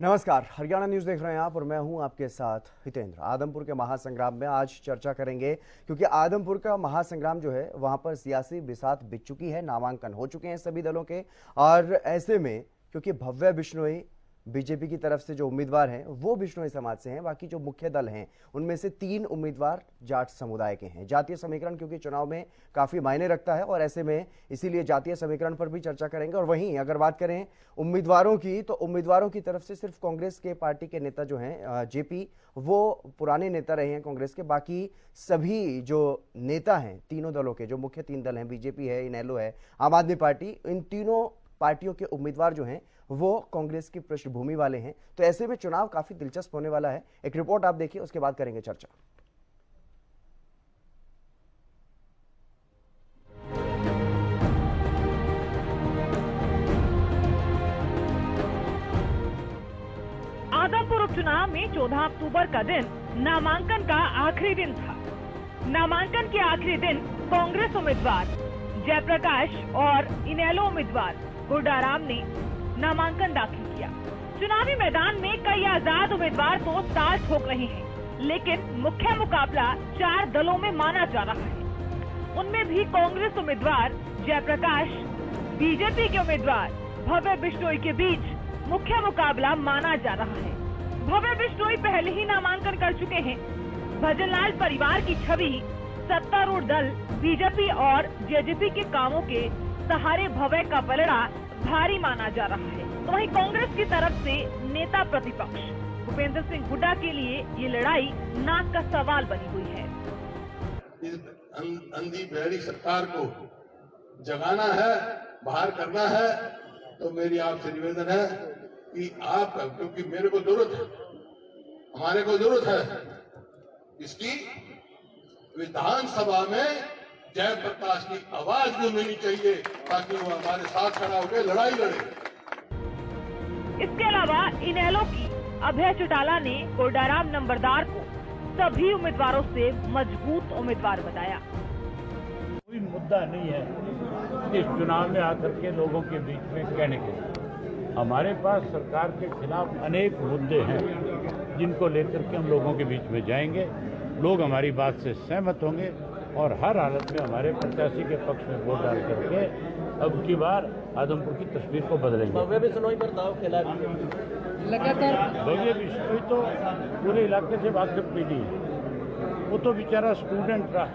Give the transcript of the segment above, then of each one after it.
नमस्कार, हरियाणा न्यूज देख रहे हैं आप और मैं हूं आपके साथ हितेंद्र। आदमपुर के महासंग्राम में आज चर्चा करेंगे क्योंकि आदमपुर का महासंग्राम जो है वहां पर सियासी बिसात बिछ चुकी है, नामांकन हो चुके हैं सभी दलों के। और ऐसे में क्योंकि भव्य बिश्नोई बीजेपी की तरफ से जो उम्मीदवार हैं वो बिश्नोई समाज से हैं, बाकी जो मुख्य दल हैं उनमें से 3 उम्मीदवार जाट समुदाय के हैं। जातीय समीकरण क्योंकि चुनाव में काफी मायने रखता है और ऐसे में इसीलिए जातीय समीकरण पर भी चर्चा करेंगे। और वहीं अगर बात करें उम्मीदवारों की, तो उम्मीदवारों की तरफ से सिर्फ कांग्रेस के पार्टी के नेता जो हैं जेपी, वो पुराने नेता रहे हैं कांग्रेस के। बाकी सभी जो नेता हैं तीनों दलों के, जो मुख्य 3 दल हैं, बीजेपी है, इनेलो है, आम आदमी पार्टी, इन तीनों पार्टियों के उम्मीदवार जो हैं वो कांग्रेस की पृष्ठभूमि वाले हैं। तो ऐसे में चुनाव काफी दिलचस्प होने वाला है। एक रिपोर्ट आप देखिए, उसके बाद करेंगे चर्चा। आदमपुर उपचुनाव में 14 अक्टूबर का दिन नामांकन का आखिरी दिन था। नामांकन के आखिरी दिन कांग्रेस उम्मीदवार जयप्रकाश और इनेलो उम्मीदवार गुरडाराम ने नामांकन दाखिल किया। चुनावी मैदान में कई आजाद उम्मीदवार तो ताल ठोक रहे हैं, लेकिन मुख्य मुकाबला 4 दलों में माना जा रहा है। उनमें भी कांग्रेस उम्मीदवार जयप्रकाश, बीजेपी के उम्मीदवार भव्य बिश्नोई के बीच मुख्य मुकाबला माना जा रहा है। भव्य बिश्नोई पहले ही नामांकन कर चुके हैं। भजनलाल परिवार की छवि सत्तारूढ़ दल बीजेपी और जेजेपी के कामों के सहारे भव्य का पलड़ा भारी माना जा रहा है। तो वहीं कांग्रेस की तरफ से नेता प्रतिपक्ष भूपेंद्र सिंह हुड्डा के लिए ये लड़ाई नाक का सवाल बनी हुई है। इस अंधी बहरी सरकार को जगाना है, बाहर करना है, तो मेरी आपसे निवेदन है कि आप, क्योंकि मेरे को जरूरत है, हमारे को जरूरत है इसकी, विधानसभा में जयप्रकाश की आवाज गूंजनी चाहिए ताकि वो हमारे साथ खड़ा होकर लड़ाई लड़े। इसके अलावा इनेलो की अभय चौटाला ने गुरडाराम नंबरदार को सभी उम्मीदवारों से मजबूत उम्मीदवार बताया। कोई मुद्दा नहीं है इस चुनाव में आकर के लोगों के बीच में कहने के लिए। हमारे पास सरकार के खिलाफ अनेक मुद्दे हैं जिनको लेकर के हम लोगों के बीच में जाएंगे। लोग हमारी बात से सहमत होंगे और हर हालत में हमारे प्रत्याशी के पक्ष में वोट डाल करके अब की बार आदमपुर की तस्वीर को बदलेंगे। भव्य बिश्नोई पर दाव खेला लगातार। भव्य बिश्नोई तो पूरे इलाके से वाकिफ भी नहीं है। वो तो बेचारा स्टूडेंट रहा,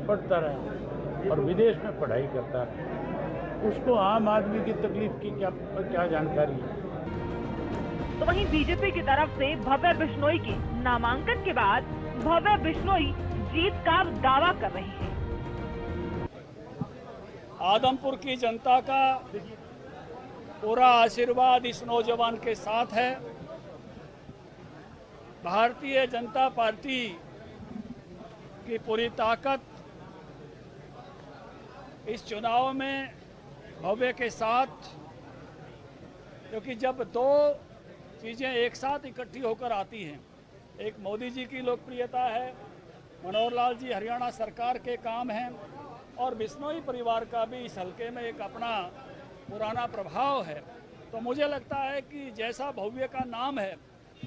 पढ़ता रहा और विदेश में पढ़ाई करता रहा। उसको आम आदमी की तकलीफ की क्या जानकारी है। तो वहीं बीजेपी की तरफ से भव्य बिश्नोई के नामांकन के बाद भव्य बिश्नोई जीत का दावा कर रही है। आदमपुर की जनता का पूरा आशीर्वाद इस नौजवान के साथ है। भारतीय जनता पार्टी की पूरी ताकत इस चुनाव में भव्य के साथ, क्योंकि जब 2 चीज़ें एक साथ इकट्ठी होकर आती हैं, एक मोदी जी की लोकप्रियता है, मनोहर लाल जी हरियाणा सरकार के काम हैं, और बिश्नोई परिवार का भी इस हलके में एक अपना पुराना प्रभाव है, तो मुझे लगता है कि जैसा भव्य का नाम है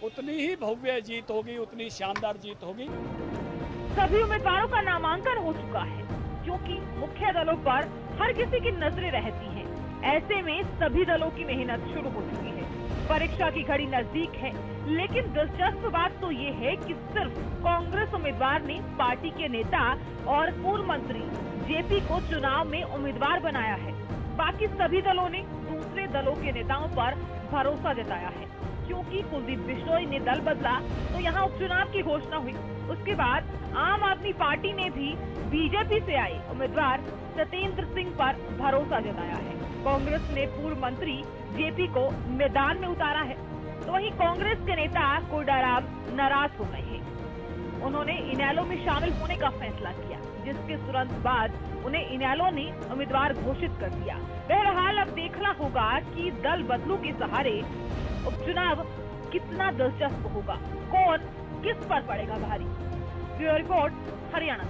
उतनी ही भव्य जीत होगी, उतनी शानदार जीत होगी। सभी उम्मीदवारों का नामांकन हो चुका है क्योंकि मुख्य दलों पर हर किसी की नजरें रहती हैं। ऐसे में सभी दलों की मेहनत शुरू हो चुकी है। परीक्षा की घड़ी नजदीक है, लेकिन दिलचस्प बात तो ये है कि सिर्फ कांग्रेस उम्मीदवार ने पार्टी के नेता और पूर्व मंत्री जेपी को चुनाव में उम्मीदवार बनाया है। बाकी सभी दलों ने दूसरे दलों के नेताओं पर भरोसा जताया है। क्योंकि कुलदीप बिश्नोई ने दल बदला तो यहाँ उपचुनाव की घोषणा हुई। उसके बाद आम आदमी पार्टी ने भी बीजेपी से आए उम्मीदवार सत्येंद्र सिंह पर भरोसा जताया है। कांग्रेस ने पूर्व मंत्री जेपी को मैदान में उतारा है, तो वहीं कांग्रेस के नेता गुरडाराम नाराज हो गए हैं। उन्होंने इनेलो में शामिल होने का फैसला किया, जिसके तुरंत बाद उन्हें इनेलो ने उम्मीदवार घोषित कर दिया। बहरहाल अब देखना होगा कि दल बदलू के सहारे उपचुनाव कितना दिलचस्प होगा, कौन किस पर पड़ेगा भारी। Bureau report, Haryana.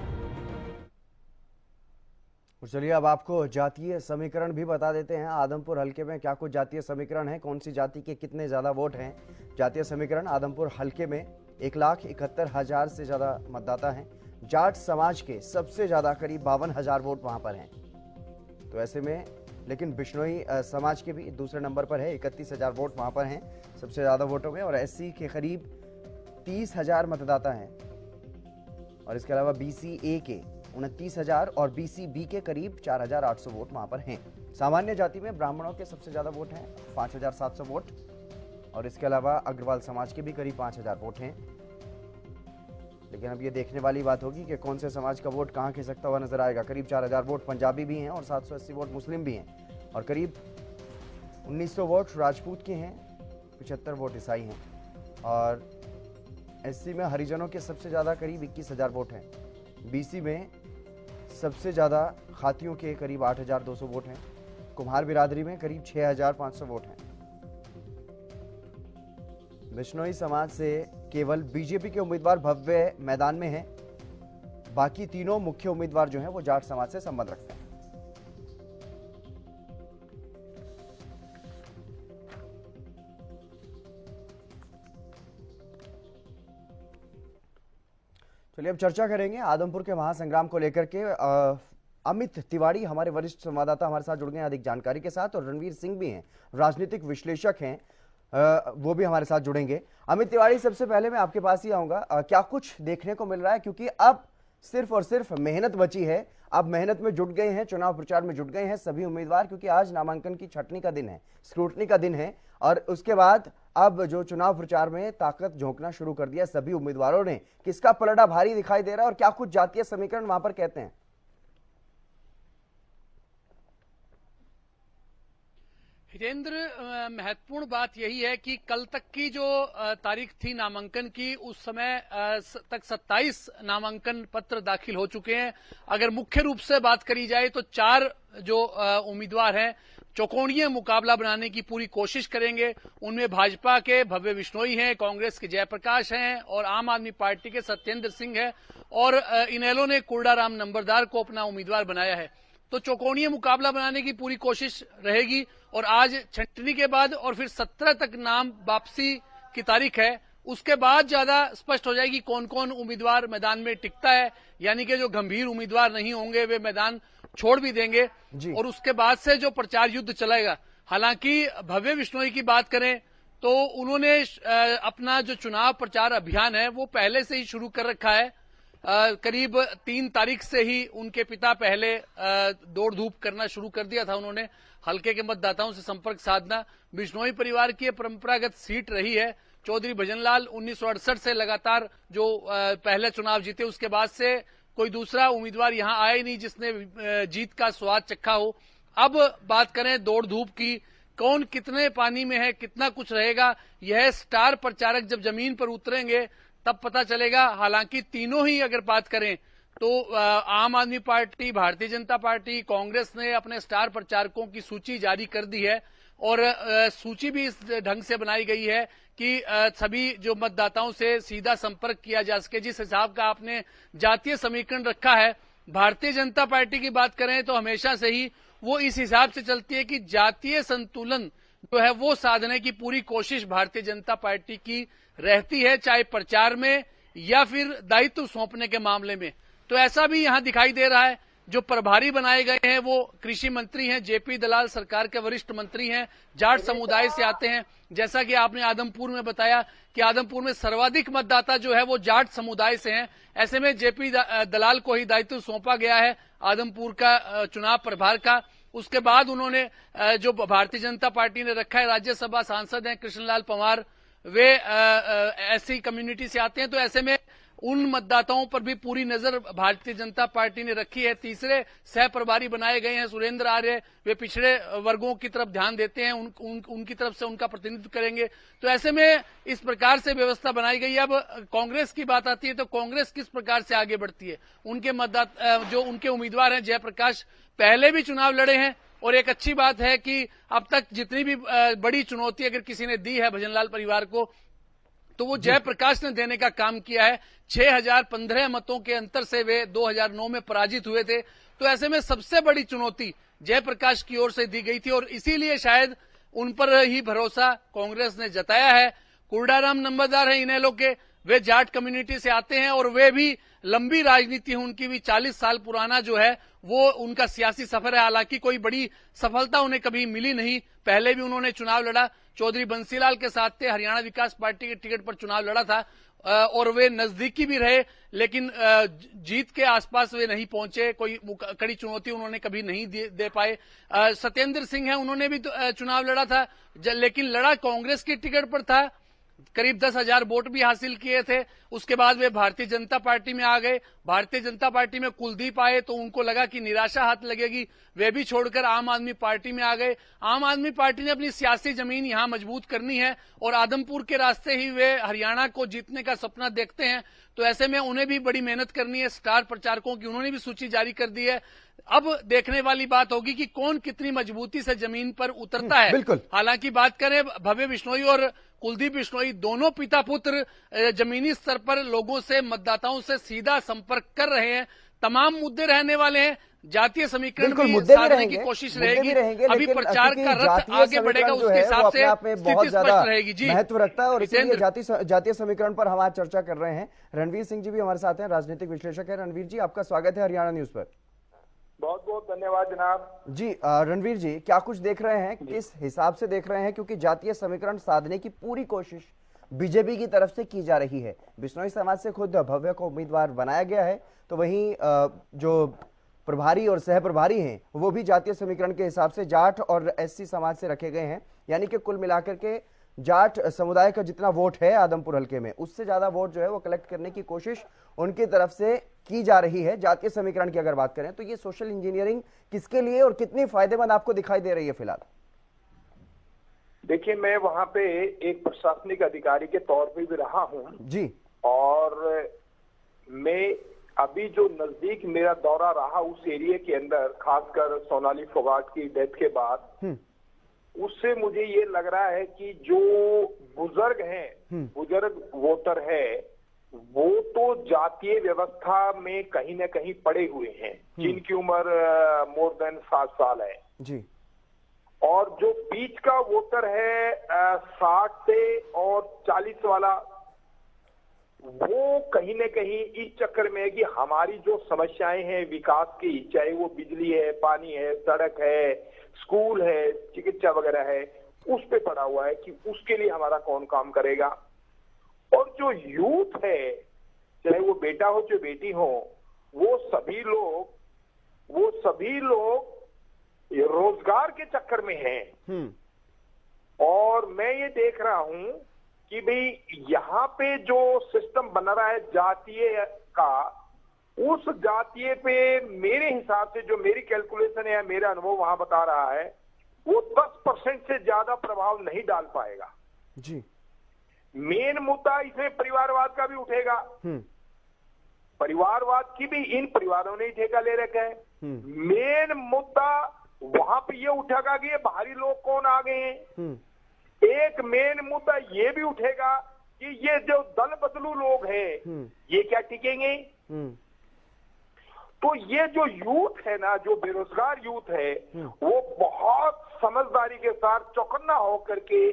और चलिए अब आपको जातीय समीकरण भी बता देते हैं। आदमपुर हलके में क्या कुछ जातीय समीकरण है, कौन सी जाति के कितने ज्यादा वोट हैं। जातीय समीकरण आदमपुर हलके में 1,71,000 से ज्यादा मतदाता हैं। जाट समाज के सबसे ज्यादा करीब 52,000 वोट वहां पर हैं। तो ऐसे में लेकिन बिश्नोई समाज के भी दूसरे नंबर पर है, 31,000 वोट वहां पर हैं सबसे ज्यादा वोटों में। और एससी के करीब 30,000 मतदाता हैं। और इसके अलावा बीसीए के 29,000 और बीसीबी के करीब 4,800 वोट वहां पर हैं। सामान्य जाति में ब्राह्मणों के सबसे ज्यादा वोट हैं, 5,700 वोट। और इसके अलावा अग्रवाल समाज के भी करीब 5,000 वोट हैं। लेकिन अब ये देखने वाली बात होगी कि कौन से समाज का वोट कहां खिसकता हुआ नजर आएगा। करीब 4,000 वोट पंजाबी भी हैं और 780 वोट मुस्लिम भी हैं। और करीब 1,900 वोट राजपूत के हैं, 75 वोट ईसाई हैं। और एससी में हरिजनों के सबसे ज्यादा करीब 21,000 वोट हैं। बीसी में सबसे ज्यादा खातियों के करीब 8,200 वोट हैं। कुम्हार बिरादरी में करीब 6,500 वोट हैं। बिश्नोई समाज से केवल बीजेपी के उम्मीदवार भव्य मैदान में हैं। बाकी तीनों मुख्य उम्मीदवार जो हैं वो जाट समाज से संबंध रखते हैं। चलिए अब चर्चा करेंगे आदमपुर के महासंग्राम को लेकर के। अमित तिवारी हमारे वरिष्ठ संवाददाता हमारे साथ जुड़ गए हैं अधिक जानकारी के साथ। और रणवीर सिंह भी हैं, राजनीतिक विश्लेषक हैं, वो भी हमारे साथ जुड़ेंगे। अमित तिवारी, सबसे पहले मैं आपके पास ही आऊंगा। क्या कुछ देखने को मिल रहा है, क्योंकि अब सिर्फ और सिर्फ मेहनत बची है। अब मेहनत में जुट गए हैं, चुनाव प्रचार में जुट गए हैं सभी उम्मीदवार, क्योंकि आज नामांकन की छंटनी का दिन है, स्क्रूटनी का दिन है। और उसके बाद अब जो चुनाव प्रचार में ताकत झोंकना शुरू कर दिया सभी उम्मीदवारों ने। किसका पलड़ा भारी दिखाई दे रहा है और क्या कुछ जातीय समीकरण वहां पर कहते हैं? हितेंद्र, महत्वपूर्ण बात यही है कि कल तक की जो तारीख थी नामांकन की, उस समय तक 27 नामांकन पत्र दाखिल हो चुके हैं। अगर मुख्य रूप से बात करी जाए तो 4 जो उम्मीदवार हैं चौकोणीय मुकाबला बनाने की पूरी कोशिश करेंगे। उनमें भाजपा के भव्य बिश्नोई हैं, कांग्रेस के जयप्रकाश हैं और आम आदमी पार्टी के सत्येंद्र सिंह है। और इनेलो ने कुर्डाराम नंबरदार को अपना उम्मीदवार बनाया है। तो चौकोणीय मुकाबला बनाने की पूरी कोशिश रहेगी। और आज छंटनी के बाद और फिर 17 तक नाम वापसी की तारीख है, उसके बाद ज्यादा स्पष्ट हो जाएगी कौन कौन उम्मीदवार मैदान में टिकता है। यानी कि जो गंभीर उम्मीदवार नहीं होंगे वे मैदान छोड़ भी देंगे और उसके बाद से जो प्रचार युद्ध चलेगा। हालांकि भव्य बिश्नोई की बात करें तो उन्होंने अपना जो चुनाव प्रचार अभियान है वो पहले से ही शुरू कर रखा है। करीब 3 तारीख से ही उनके पिता पहले दौड़ धूप करना शुरू कर दिया था। उन्होंने हल्के के मतदाताओं से संपर्क साधना। बिश्नोई परिवार की परंपरागत सीट रही है। चौधरी भजनलाल 1968 से लगातार जो पहले चुनाव जीते, उसके बाद से कोई दूसरा उम्मीदवार यहां आया ही नहीं जिसने जीत का स्वाद चखा हो। अब बात करें दौड़ धूप की, कौन कितने पानी में है, कितना कुछ रहेगा, यह स्टार प्रचारक जब जमीन पर उतरेंगे तब पता चलेगा। हालांकि तीनों ही अगर बात करें तो आम आदमी पार्टी, भारतीय जनता पार्टी, कांग्रेस ने अपने स्टार प्रचारकों की सूची जारी कर दी है। और सूची भी इस ढंग से बनाई गई है कि सभी जो मतदाताओं से सीधा संपर्क किया जा सके। जिस हिसाब का आपने जातीय समीकरण रखा है, भारतीय जनता पार्टी की बात करें तो हमेशा से ही वो इस हिसाब से चलती है कि जातीय संतुलन जो है वो साधने की पूरी कोशिश भारतीय जनता पार्टी की रहती है, चाहे प्रचार में या फिर दायित्व सौंपने के मामले में। तो ऐसा भी यहां दिखाई दे रहा है। जो प्रभारी बनाए गए हैं वो कृषि मंत्री हैं, जेपी दलाल सरकार के वरिष्ठ मंत्री हैं, जाट समुदाय से आते हैं। जैसा कि आपने आदमपुर में बताया कि आदमपुर में सर्वाधिक मतदाता जो है वो जाट समुदाय से हैं। ऐसे में जेपी दलाल को ही दायित्व सौंपा गया है आदमपुर का चुनाव प्रभार का। उसके बाद उन्होंने जो भारतीय जनता पार्टी ने रखा है, राज्यसभा सांसद हैं कृष्णलाल पंवार, वे ऐसी कम्युनिटी से आते हैं। तो ऐसे में उन मतदाताओं पर भी पूरी नजर भारतीय जनता पार्टी ने रखी है। तीसरे सह प्रभारी बनाए गए हैं सुरेंद्र आर्य, वे पिछड़े वर्गों की तरफ ध्यान देते हैं, उनकी तरफ से उनका प्रतिनिधित्व करेंगे। तो ऐसे में इस प्रकार से व्यवस्था बनाई गई है। अब कांग्रेस की बात आती है तो कांग्रेस किस प्रकार से आगे बढ़ती है। उनके मतदाता जो उनके उम्मीदवार हैं जयप्रकाश, पहले भी चुनाव लड़े हैं। और एक अच्छी बात है कि अब तक जितनी भी बड़ी चुनौती अगर किसी ने दी है भजनलाल परिवार को, तो वो जयप्रकाश ने देने का काम किया है। 6,015 मतों के अंतर से वे 2009 में पराजित हुए थे। तो ऐसे में सबसे बड़ी चुनौती जयप्रकाश की ओर से दी गई थी और इसीलिए शायद उन पर ही भरोसा कांग्रेस ने जताया है। कुरडाराम नंबरदार हैं इनेलो के, वे जाट कम्युनिटी से आते हैं और वे भी लंबी राजनीति है उनकी भी, 40 साल पुराना जो है वो उनका सियासी सफर है। हालांकि कोई बड़ी सफलता उन्हें कभी मिली नहीं, पहले भी उन्होंने चुनाव लड़ा, चौधरी बंसीलाल के साथ थे, हरियाणा विकास पार्टी के टिकट पर चुनाव लड़ा था और वे नजदीकी भी रहे, लेकिन जीत के आसपास वे नहीं पहुंचे, कोई कड़ी चुनौती उन्होंने कभी नहीं दे पाए। सत्येंद्र सिंह है, उन्होंने भी चुनाव लड़ा था, लेकिन लड़ा कांग्रेस के टिकट पर था, करीब 10,000 वोट भी हासिल किए थे। उसके बाद वे भारतीय जनता पार्टी में आ गए, भारतीय जनता पार्टी में कुलदीप आए तो उनको लगा कि निराशा हाथ लगेगी, वे भी छोड़कर आम आदमी पार्टी में आ गए। आम आदमी पार्टी ने अपनी सियासी जमीन यहां मजबूत करनी है और आदमपुर के रास्ते ही वे हरियाणा को जीतने का सपना देखते हैं, तो ऐसे में उन्हें भी बड़ी मेहनत करनी है। स्टार प्रचारकों की उन्होंने भी सूची जारी कर दी है। अब देखने वाली बात होगी कि कौन कितनी मजबूती से जमीन पर उतरता है। हालांकि बात करें भव्य बिश्नोई और कुलदीप बिश्नोई, दोनों पिता पुत्र जमीनी स्तर पर लोगों से, मतदाताओं से सीधा संपर्क कर रहे हैं। तमाम मुद्दे रहने वाले हैं, जातीय समीकरण भी साधने की कोशिश रहेगी। अभी प्रचार का रथ आगे बढ़ेगा, उसके हिसाब से स्थिति स्पष्ट रहेगी। जी, महत्व रखता है और इसलिए जातीय समीकरण पर हम आज चर्चा कर रहे हैं। रणवीर सिंह जी भी हमारे साथ हैं, राजनीतिक विश्लेषक है। रणवीर जी, आपका स्वागत है हरियाणा न्यूज पर। बहुत बहुत धन्यवाद जनाब। जी रणवीर जी, क्या कुछ देख रहे हैं, किस हिसाब से देख रहे हैं, क्योंकि जातीय समीकरण साधने की पूरी कोशिश बीजेपी की तरफ से की जा रही है। बिश्नोई समाज से खुद भव्य को उम्मीदवार बनाया गया है, तो वहीं जो प्रभारी और सह प्रभारी हैं वो भी जातीय समीकरण के हिसाब से जाट और एससी समाज से रखे गए हैं, यानी कि कुल मिलाकर के जाट समुदाय का जितना वोट है आदमपुर हल्के में, उससे ज्यादा वोट जो है वो कलेक्ट करने की कोशिश उनकी तरफ से की जा रही है। जातीय समीकरण की अगर बात करें तो ये सोशल इंजीनियरिंग किसके लिए और कितनी फायदेमंद आपको दिखाई दे रही है फिलहाल? देखिए, मैं वहां पे एक प्रशासनिक अधिकारी के तौर पे भी रहा हूं जी, और मैं अभी जो नजदीक मेरा दौरा रहा उस एरिया के अंदर, खासकर सोनाली फोगाट की डेथ के बाद, उससे मुझे ये लग रहा है कि जो बुजुर्ग हैं, बुजुर्ग वोटर है, वो तो जातीय व्यवस्था में कहीं न कहीं पड़े हुए हैं, जिनकी उम्र मोर देन 60 साल है जी। और जो बीच का वोटर है 60 से और 40 वाला, वो कहीं न कहीं इस चक्कर में है कि हमारी जो समस्याएं हैं विकास की, चाहे वो बिजली है, पानी है, सड़क है, स्कूल है, चिकित्सा वगैरह है, उस पे पड़ा हुआ है कि उसके लिए हमारा कौन काम करेगा। और जो यूथ है, चाहे वो बेटा हो चाहे बेटी हो, वो सभी लोग रोजगार के चक्कर में हैं। और मैं ये देख रहा हूं कि भाई यहाँ पे जो सिस्टम बन रहा है जातीय का, उस जातीय पे मेरे हिसाब से जो मेरी कैलकुलेशन है या मेरा अनुभव वहां बता रहा है, वो 10% से ज्यादा प्रभाव नहीं डाल पाएगा जी। मेन मुद्दा इसमें परिवारवाद का भी उठेगा। परिवारवाद की भी इन परिवारों ने ही ठेका ले रखा है। मेन मुद्दा वहां पे ये उठेगा कि ये बाहरी लोग कौन आ गए हैं। एक मेन मुद्दा ये भी उठेगा कि ये जो दल बदलू लोग हैं, ये क्या टिकेंगे। तो ये जो यूथ है ना, जो बेरोजगार यूथ है, वो बहुत समझदारी के साथ चौकन्ना होकर के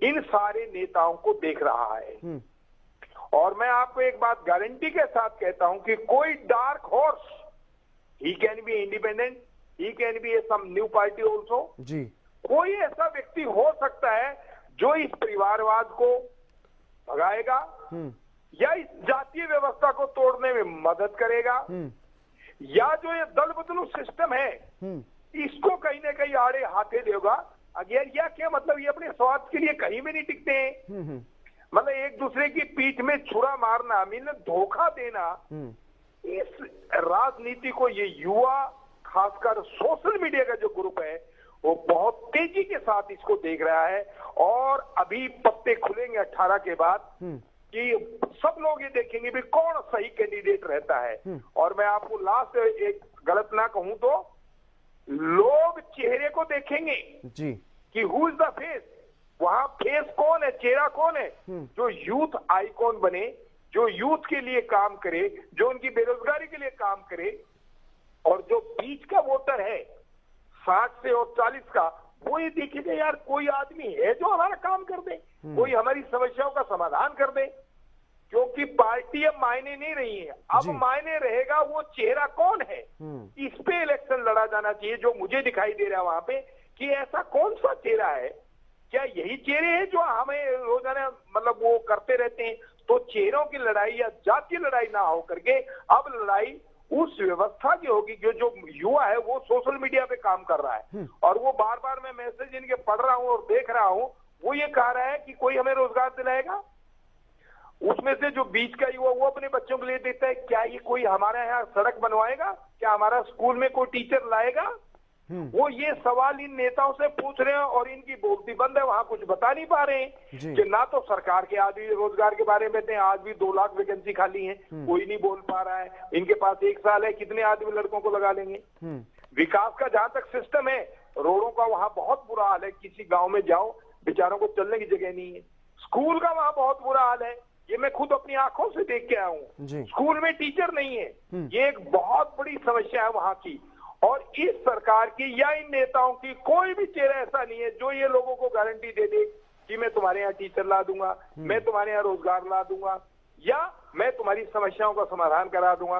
इन सारे नेताओं को देख रहा है। और मैं आपको एक बात गारंटी के साथ कहता हूं कि कोई dark horse, he can be independent, he can be some new party also जी, कोई ऐसा व्यक्ति हो सकता है जो इस परिवारवाद को भगाएगा या इस जातीय व्यवस्था को तोड़ने में मदद करेगा, या जो ये दल बदलू सिस्टम है इसको कहीं ना कहीं आड़े हाथे देगा। अगर या क्या मतलब, ये अपने स्वार्थ के लिए कहीं भी नहीं टिकते हैं। मतलब एक दूसरे की पीठ में छुरा मारना, मीन धोखा देना, इस राजनीति को ये युवा, खासकर सोशल मीडिया का जो ग्रुप है, वो बहुत तेजी के साथ इसको देख रहा है। और अभी पत्ते खुलेंगे 18 के बाद कि सब लोग ये देखेंगे भी कौन सही कैंडिडेट रहता है। और मैं आपको लास्ट एक गलत ना कहूं तो लोग चेहरे को देखेंगे जी कि हु इज द फेस, वहां फेस कौन है, चेहरा कौन है जो यूथ आइकॉन बने, जो यूथ के लिए काम करे, जो उनकी बेरोजगारी के लिए काम करे। और जो बीच का वोटर है 60 से और 40 का, वो ये देखेगा यार कोई आदमी है जो हमारा काम कर दे। कोई हमारी समस्याओं का समाधान कर दे, क्योंकि पार्टी अब मायने नहीं रही है। अब मायने रहेगा वो चेहरा कौन है, इस पे इलेक्शन लड़ा जाना चाहिए। जो मुझे दिखाई दे रहा है वहां पे कि ऐसा कौन सा चेहरा है, क्या यही चेहरे हैं जो हमें रोजाना मतलब वो करते रहते हैं? तो चेहरों की लड़ाई या जातीय लड़ाई ना हो करके अब लड़ाई उस व्यवस्था की होगी कि जो युवा है वो सोशल मीडिया पे काम कर रहा है और वो बार बार मैं मैसेज इनके पढ़ रहा हूं और देख रहा हूं, वो ये कह रहा है कि कोई हमें रोजगार दिलाएगा। उसमें से जो बीच का युवा वो अपने बच्चों के लिए देता है, क्या ये कोई हमारे यहाँ सड़क बनवाएगा, क्या हमारा स्कूल में कोई टीचर लाएगा? वो ये सवाल इन नेताओं से पूछ रहे हैं और इनकी बोलती बंद है, वहां कुछ बता नहीं पा रहे हैं कि ना तो सरकार के आदमी रोजगार के बारे में आज भी 2 लाख वैकेंसी खाली है, कोई नहीं बोल पा रहा है। इनके पास 1 साल है, कितने आदमी लड़कों को लगा लेंगे? विकास का जहां तक सिस्टम है, रोडों का वहां बहुत बुरा हाल है। किसी गांव में जाओ, बेचारों को चलने की जगह नहीं है। स्कूल का वहां बहुत बुरा हाल है, ये मैं खुद अपनी आंखों से देख के आया हूँ। स्कूल में टीचर नहीं है, ये एक बहुत बड़ी समस्या है वहां की। और इस सरकार की या इन नेताओं की कोई भी चेहरा ऐसा नहीं है जो ये लोगों को गारंटी दे दे कि मैं तुम्हारे यहाँ टीचर ला दूंगा, मैं तुम्हारे यहाँ रोजगार ला दूंगा, या मैं तुम्हारी समस्याओं का समाधान करा दूंगा।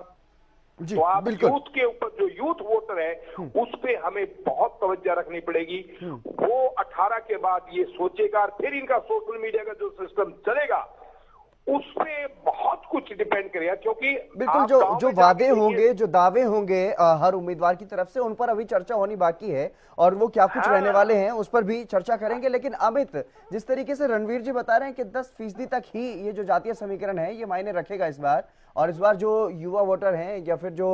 तो आप यूथ के ऊपर, जो यूथ वोटर है, उस पे हमें बहुत तवज्जो रखनी पड़ेगी। वो 18 के बाद ये सोचेगा, फिर इनका सोशल मीडिया का जो सिस्टम चलेगा उस पे बहुत कुछ डिपेंड करेगा। क्योंकि बिल्कुल जो वादे होंगे, जो दावे होंगे हर उम्मीदवार की तरफ से, उन पर अभी चर्चा होनी बाकी है और वो क्या कुछ रहने वाले हैं उस पर भी चर्चा करेंगे। लेकिन अमित, जिस तरीके से रणवीर जी बता रहे हैं कि 10% तक ही ये जो जातीय समीकरण है ये मायने रखेगा इस बार, और इस बार जो युवा वोटर हैं या फिर जो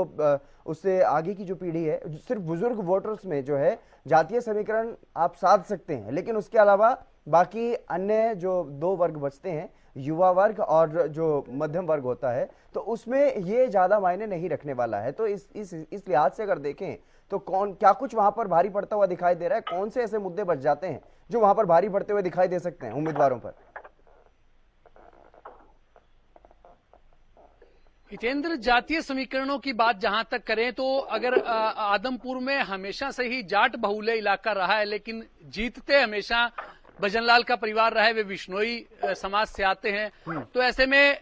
उससे आगे की जो पीढ़ी है, सिर्फ बुजुर्ग वोटर्स में जो है जातीय समीकरण आप साध सकते हैं, लेकिन उसके अलावा बाकी अन्य जो 2 वर्ग बचते हैं, युवा वर्ग और जो मध्यम वर्ग होता है, तो उसमें ये ज्यादा मायने नहीं रखने वाला है। तो इस लिहाज से अगर देखें तो क्या कुछ वहां पर भारी पड़ता हुआ दिखाई दे रहा है? कौन से ऐसे मुद्दे बच जाते हैं जो वहां पर भारी पड़ते हुए दिखाई दे सकते हैं उम्मीदवारों पर? हितेंद्र, जातीय समीकरणों की बात जहां तक करें तो अगर आदमपुर में हमेशा से ही जाट बहुल्य इलाका रहा है, लेकिन जीतते हमेशा भजनलाल का परिवार रहा है, वे बिश्नोई समाज से आते हैं। तो ऐसे में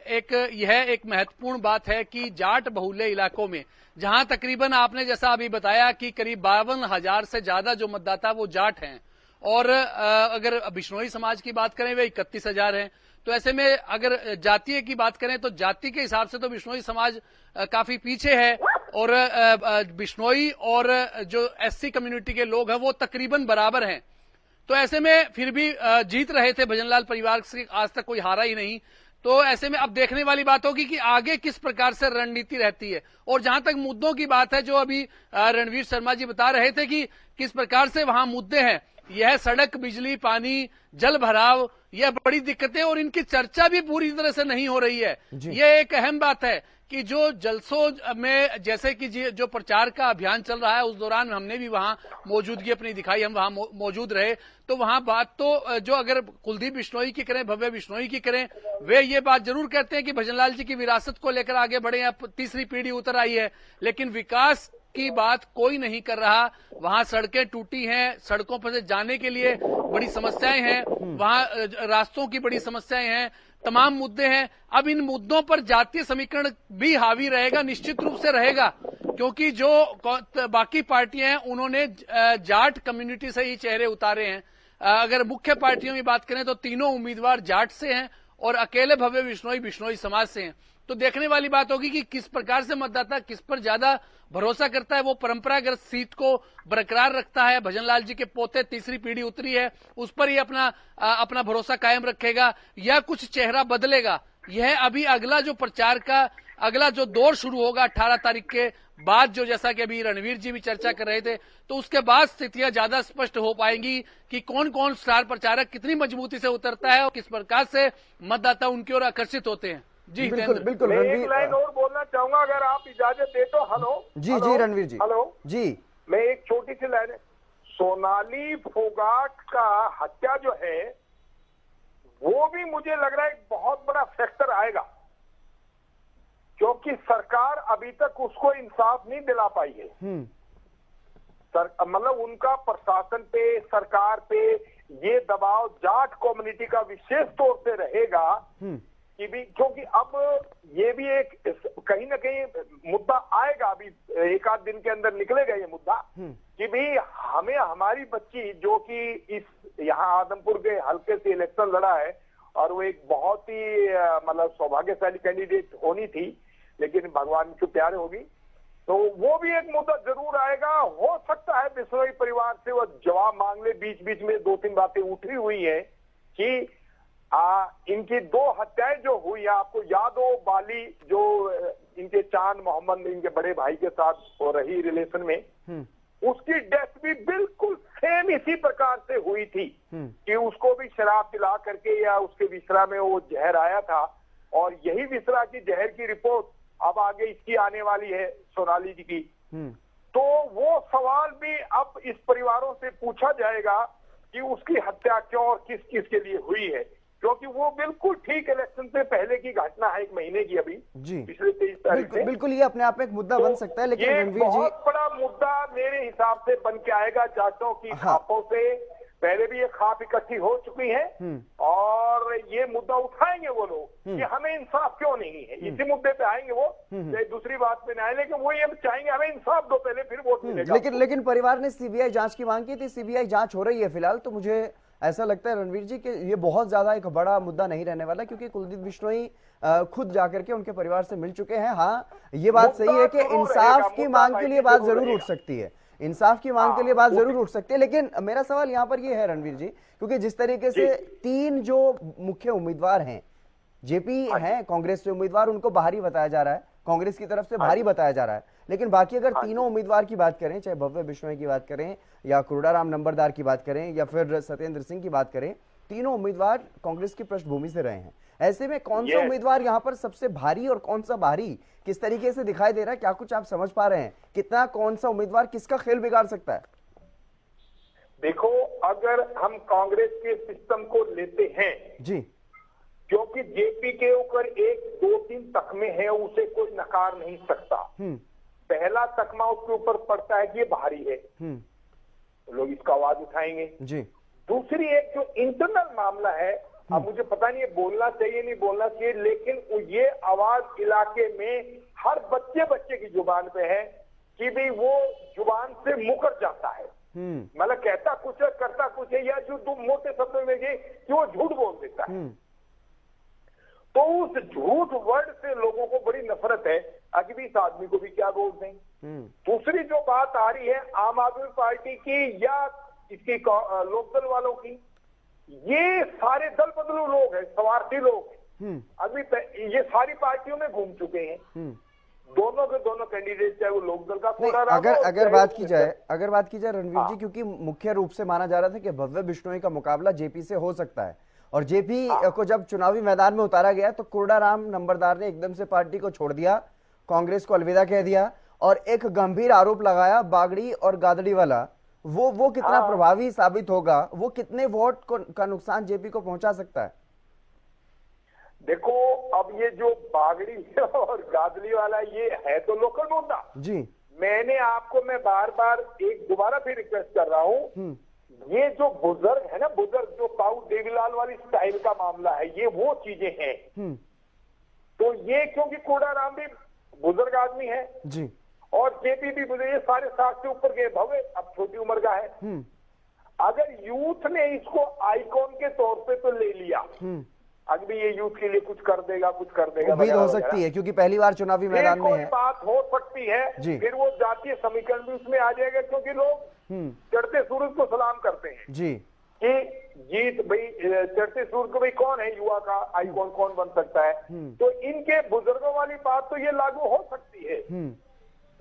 यह एक महत्वपूर्ण बात है कि जाट बहुल्य इलाकों में जहां तकरीबन आपने जैसा अभी बताया कि करीब 52,000 से ज्यादा जो मतदाता वो जाट हैं, और अगर बिश्नोई समाज की बात करें वे 31,000 हैं। तो ऐसे में अगर जातीय की बात करें तो जाति के हिसाब से तो बिश्नोई समाज काफी पीछे है, और बिश्नोई और जो एससी कम्युनिटी के लोग हैं वो तकरीबन बराबर हैं। तो ऐसे में फिर भी जीत रहे थे भजनलाल परिवार से, आज तक कोई हारा ही नहीं। तो ऐसे में अब देखने वाली बात होगी कि आगे किस प्रकार से रणनीति रहती है। और जहां तक मुद्दों की बात है, जो अभी रणवीर शर्मा जी बता रहे थे कि किस प्रकार से वहां मुद्दे हैं, यह सड़क, बिजली, पानी, जल भराव, यह बड़ी दिक्कतें, और इनकी चर्चा भी पूरी तरह से नहीं हो रही है। यह एक अहम बात है कि जो जलसों में जैसे कि जो प्रचार का अभियान चल रहा है, उस दौरान हमने भी वहां मौजूदगी अपनी दिखाई, हम वहां मौजूद रहे। तो वहां बात तो जो अगर कुलदीप बिश्नोई की करें, भव्य बिश्नोई की करें, वे ये बात जरूर कहते हैं कि भजनलाल जी की विरासत को लेकर आगे बढ़े हैं, तीसरी पीढ़ी उतर आई है, लेकिन विकास की बात कोई नहीं कर रहा। वहां सड़कें टूटी हैं, सड़कों पर से जाने के लिए बड़ी समस्याएं हैं, वहां रास्तों की बड़ी समस्याएं हैं, तमाम मुद्दे हैं। अब इन मुद्दों पर जातीय समीकरण भी हावी रहेगा, निश्चित रूप से रहेगा, क्योंकि जो बाकी पार्टियां हैं उन्होंने जाट कम्युनिटी से ही चेहरे उतारे हैं। अगर मुख्य पार्टियों की बात करें तो तीनों उम्मीदवार जाट से हैं और अकेले भव्य बिश्नोई समाज से हैं। तो देखने वाली बात होगी कि किस प्रकार से मतदाता किस पर ज्यादा भरोसा करता है। वो परंपरागत सीट को बरकरार रखता है, भजनलाल जी के पोते तीसरी पीढ़ी उतरी है, उस पर ही अपना भरोसा कायम रखेगा, या कुछ चेहरा बदलेगा। यह अभी अगला जो प्रचार का अगला जो दौर शुरू होगा 18 तारीख के बाद, जो जैसा कि अभी रणवीर जी भी चर्चा कर रहे थे, तो उसके बाद स्थितियां ज्यादा स्पष्ट हो पाएंगी कि कौन कौन स्टार प्रचारक कितनी मजबूती से उतरता है और किस प्रकार से मतदाता उनकी ओर आकर्षित होते हैं। जी बिल्कुल मैं एक लाइन और बोलना चाहूंगा, अगर आप इजाजत दे तो। हेलो जी रणवीर जी। हेलो जी, मैं एक छोटी सी लाइन, सोनाली फोगाट का हत्या जो है वो भी मुझे लग रहा है एक बहुत बड़ा फैक्टर आएगा, क्योंकि सरकार अभी तक उसको इंसाफ नहीं दिला पाई है। मतलब उनका प्रशासन पे, सरकार पे ये दबाव जाट कम्युनिटी का विशेष तौर से रहेगा कि भी, क्योंकि अब ये भी एक कहीं ना कहीं मुद्दा आएगा, अभी एक आध दिन के अंदर निकलेगा ये मुद्दा कि भी हमें हमारी बच्ची जो कि इस यहाँ आदमपुर के हल्के से इलेक्शन लड़ा है और वो एक बहुत ही मतलब सौभाग्यशाली कैंडिडेट होनी थी, लेकिन भगवान के प्यारे होगी, तो वो भी एक मुद्दा जरूर आएगा। हो सकता है बिश्नोई परिवार से वो जवाब मांग ले। बीच बीच में 2-3 बातें उठी हुई है कि इनकी 2 हत्याएं जो हुई है, आपको याद हो बाली जो इनके चांद मोहम्मद इनके बड़े भाई के साथ हो रही रिलेशन में, उसकी डेथ भी बिल्कुल सेम इसी प्रकार से हुई थी कि उसको भी शराब पिला करके या उसके विसरा में वो जहर आया था, और यही विसरा की जहर की रिपोर्ट अब आगे इसकी आने वाली है, सोनाली जी की। तो वो सवाल भी अब इस परिवारों से पूछा जाएगा कि उसकी हत्या क्यों और किस किस के लिए हुई है, क्योंकि वो बिल्कुल ठीक इलेक्शन से पहले की घटना है, 1 महीने की अभी जी, पिछले 23 तारीख से। बिल्कुल ये अपने आप में एक मुद्दा बन सकता है, लेकिन रणवीर जी बहुत बड़ा मुद्दा मेरे हिसाब से बन के आएगा जाटों की खापों से। पहले भी ये खाप इकट्ठी हो चुकी है और ये मुद्दा उठाएंगे वो लोग कि हमें इंसाफ क्यों नहीं है, इसी मुद्दे पे आएंगे वो, दूसरी बात पे नहीं आए, लेकिन वो ये चाहेंगे हमें इंसाफ दो पहले, फिर वोट मिलेगा। लेकिन परिवार ने सीबीआई जांच की मांग की थी, सीबीआई जांच हो रही है फिलहाल, तो मुझे ऐसा लगता है रणवीर जी कि ये बहुत ज्यादा एक बड़ा मुद्दा नहीं रहने वाला, क्योंकि कुलदीप बिश्नोई खुद जाकर के उनके परिवार से मिल चुके हैं। हाँ, ये बात सही है कि इंसाफ की मांग के लिए बात जरूर उठ सकती है, इंसाफ की मांग के लिए बात जरूर उठ सकती है, लेकिन मेरा सवाल यहाँ पर ये है रणवीर जी, क्योंकि जिस तरीके से 3 जो मुख्य उम्मीदवार हैं, जेपी हैं कांग्रेस से उम्मीदवार, उनको बाहरी बताया जा रहा है, कांग्रेस की तरफ से भारी बताया जा रहा है, लेकिन बाकी अगर तीनों उम्मीदवार की बात करें, चाहे भव्य बिश्नोई की बात करें या कुरुड़ाराम नंबरदार की बात करें या फिर सत्येंद्र सिंह की बात करें, तीनों उम्मीदवार कांग्रेस की पृष्ठभूमि से रहे हैं। ऐसे में कौन सा उम्मीदवार यहाँ पर सबसे भारी और कौन सा भारी किस तरीके से दिखाई दे रहा है, क्या कुछ आप समझ पा रहे हैं, कितना कौन सा उम्मीदवार किसका खेल बिगाड़ सकता है? देखो, अगर हम कांग्रेस के सिस्टम को लेते हैं जी, क्योंकि जेपी के ऊपर 1-2-3 तकमे हैं, उसे कोई नकार नहीं सकता। पहला तकमा उसके ऊपर पड़ता है कि ये भारी है, तो लोग इसका आवाज उठाएंगे जी। दूसरी एक जो इंटरनल मामला है, अब मुझे पता नहीं है बोलना चाहिए नहीं बोलना चाहिए, लेकिन ये आवाज इलाके में हर बच्चे की जुबान पे है कि भाई वो जुबान से मुकर जाता है, मतलब कहता कुछ है करता कुछ है, या जो मोटे शब्दों में कि वो झूठ बोल देता है। तो उस झूठ वर्ड से लोगों को बड़ी नफरत है, आगे भी इस आदमी को भी क्या बोल दें। दूसरी जो बात आ रही है आम आदमी पार्टी की या इसकी लोकदल वालों की, ये सारे दल बदलू लोग हैं, स्वार्थी लोग हैं, अभी ये सारी पार्टियों में घूम चुके हैं, दोनों के दोनों कैंडिडेट, चाहे वो लोकदल का अगर बात की जाए रणवीर जी, क्योंकि मुख्य रूप से माना जा रहा था कि भव्य बिश्नोई का मुकाबला जेपी से हो सकता है, और जेपी को जब चुनावी मैदान में उतारा गया तो कुरुड़ाराम नंबरदार ने एकदम से पार्टी को छोड़ दिया, कांग्रेस को अलविदा कह दिया और एक गंभीर आरोप लगाया बागड़ी और गादड़ी वाला। वो कितना प्रभावी साबित होगा, वो कितने वोट का नुकसान जेपी को पहुंचा सकता है? देखो, अब ये जो बागड़ी और गादड़ी वाला ये है तो लोकल मुद्दा जी। मैं बार बार दोबारा फिर रिक्वेस्ट कर रहा हूँ, ये जो बुजुर्ग है ना, बुजुर्ग जो काऊ देवीलाल वाली स्टाइल का मामला है, ये वो चीजें हैं। तो ये क्योंकि कोडाराम भी बुजुर्ग आदमी है जी, और जेपी भी बुजुर्ग, ये सारे 60 से ऊपर गए, भव्य अब छोटी उम्र का है। अगर यूथ ने इसको आइकॉन के तौर पे तो ले लिया, अगर भी ये यूथ के लिए कुछ कर देगा उम्मीद हो सकती है, क्योंकि पहली बार चुनावी मैदान में है, बात हो सकती है जी। फिर वो जातीय समीकरण भी उसमें आ जाएगा, क्योंकि लोग चढ़ते सूरज को सलाम करते हैं जी, कि जीत भाई चढ़ते सूरज को भाई कौन है युवा का आइकॉन, कौन बन सकता है। तो इनके बुजुर्गों वाली बात तो ये लागू हो सकती है,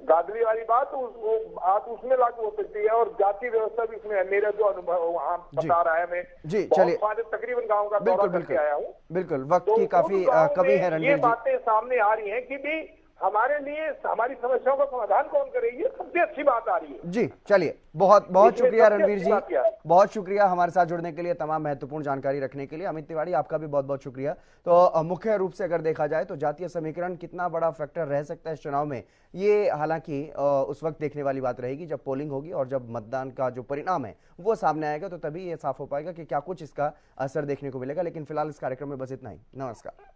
गादरी वाली बात उसमें लागू हो सकती है, और जाति व्यवस्था भी उसमें है। मेरा जो अनुभव वहाँ बता रहा है, मैं जी, चलिए तकरीबन गांव का दौरा करके आया हूँ, बिल्कुल वक्त की काफी कमी है रणवीर जी। ये बातें सामने आ रही हैं कि भी हमारे लिए हमारी समस्याओं का समाधान कौन करेगी, सबसे अच्छी बात आ रही है। जी चलिए, बहुत बहुत इसमें शुक्रिया सबसे रणवीर अच्छी जी, बात क्या है? बहुत शुक्रिया हमारे साथ जुड़ने के लिए, तमाम महत्वपूर्ण जानकारी रखने के लिए। अमित तिवारी, आपका भी बहुत बहुत शुक्रिया। तो मुख्य रूप से अगर देखा जाए तो जातीय समीकरण कितना बड़ा फैक्टर रह सकता है इस चुनाव में, ये हालांकि उस वक्त देखने वाली बात रहेगी जब पोलिंग होगी और जब मतदान का जो परिणाम है वो सामने आएगा, तो तभी ये साफ हो पाएगा कि क्या कुछ इसका असर देखने को मिलेगा। लेकिन फिलहाल इस कार्यक्रम में बस इतना ही। नमस्कार।